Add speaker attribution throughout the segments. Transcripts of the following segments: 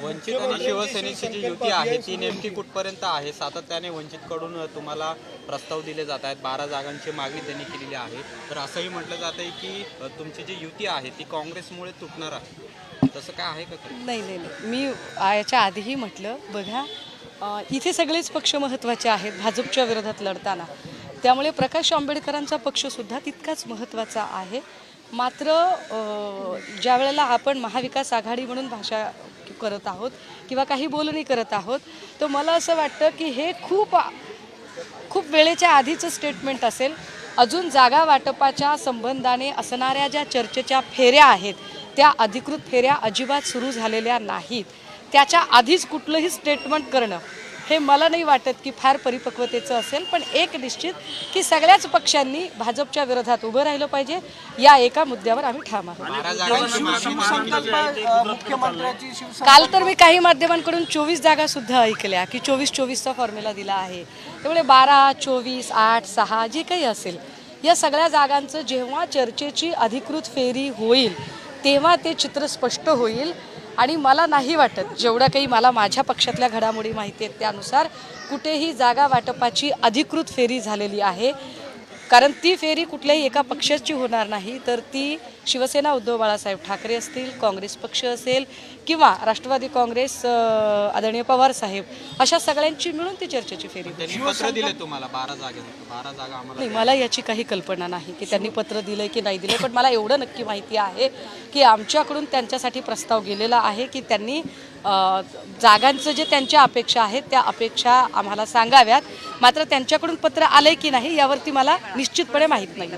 Speaker 1: वंचित आणि शिवसेनेची जी युती आहे ती नेमकी कुठपर्यंत आहे? सातत्याने वंचितकडून तुम्हाला प्रस्ताव दिले जात आहेत, 12 जागांची मागणी त्यांनी केलेली आहे. तर असंही म्हटलं जात आहे की तुमची जी युती आहे ती काँग्रेसमुळे तुटणार आहे. तसं काय आहे का?
Speaker 2: नाही. मी याच्या आधीही म्हटलं बघा, इथे सगळेच पक्ष महत्त्वाचे आहेत भाजपच्या विरोधात लढताना. त्यामुळे प्रकाश आंबेडकरांचा पक्षसुद्धा तितकाच महत्त्वाचा आहे. मात्र ज्या वेळेला आपण महाविकास आघाडी म्हणून भाषा करत आहोत किंवा काही बोलणी करत आहोत, तर मला असं वाटतं की हे खूप वेळेच्या आधीचं स्टेटमेंट असेल. अजून जागा वाटपाच्या संबंधाने असणाऱ्या ज्या चर्चेच्या फेऱ्या आहेत त्या अधिकृत फेऱ्या अजिबात सुरू झालेल्या नाहीत. त्याच्या आधीच कुठलंही स्टेटमेंट करणं हे मला नाही वाटत की फार परिपक्वतेचं असेल. पण एक निश्चित की सगळ्याच पक्षांनी भाजपच्या विरोधात उभं राहिलं पाहिजे, या एका मुद्द्यावर आम्ही ठाम आहोत. काल तर मी काही माध्यमांकडून 24 जागा सुद्धा ऐकल्या की 24-24चा फॉर्म्युला दिला आहे. त्यामुळे 12, 24, 8, 6 जे काही असेल या सगळ्या जागांचं जेव्हा चर्चेची अधिकृत फेरी होईल तेव्हा ते चित्र स्पष्ट होईल. आणि मला नाही वाटत, जेवढं काही मला माझ्या पक्षातल्या घडामोडी माहिती आहेत त्यानुसार कुठेही जागा वाटपाची अधिकृत फेरी झालेली आहे. कारण ती फेरी कुठल्याही एका पक्षाची होणार नाही, तर ती शिवसेना उद्धव बाळासाहेब ठाकरे असतील, काँग्रेस पक्ष असेल किंवा राष्ट्रवादी काँग्रेस आदरणीय पवार साहेब, अशा सगळ्यांची मिळून ती चर्चेची फेरी.
Speaker 1: त्यांनी पत्र दिले तुम्हाला 12 जागा आम्हाला?
Speaker 2: नाही, मला याची काही कल्पना नाही की त्यांनी पत्र दिलं की नाही दिलं. पण मला एवढं नक्की माहिती आहे की आमच्याकडून त्यांच्यासाठी प्रस्ताव गेलेला आहे की त्यांनी जागांचं जे त्यांच्या अपेक्षा आहेत त्या अपेक्षा आम्हाला सांगाव्यात. मात्र त्यांच्याकडून पत्र आलंय की नाही यावरती मला निश्चितपणे माहीत नाही.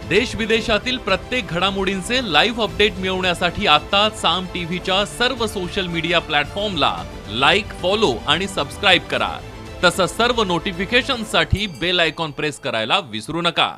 Speaker 3: देश विदेशातील प्रत्येक घडामोडींचे लाईव्ह अपडेट मिळवण्यासाठी आता साम टीव्हीच्या सर्व सोशल मीडिया प्लॅटफॉर्मला लाईक, फॉलो आणि सबस्क्राईब करा. तसंच सर्व नोटिफिकेशनसाठी बेल आयकॉन प्रेस करायला विसरू नका.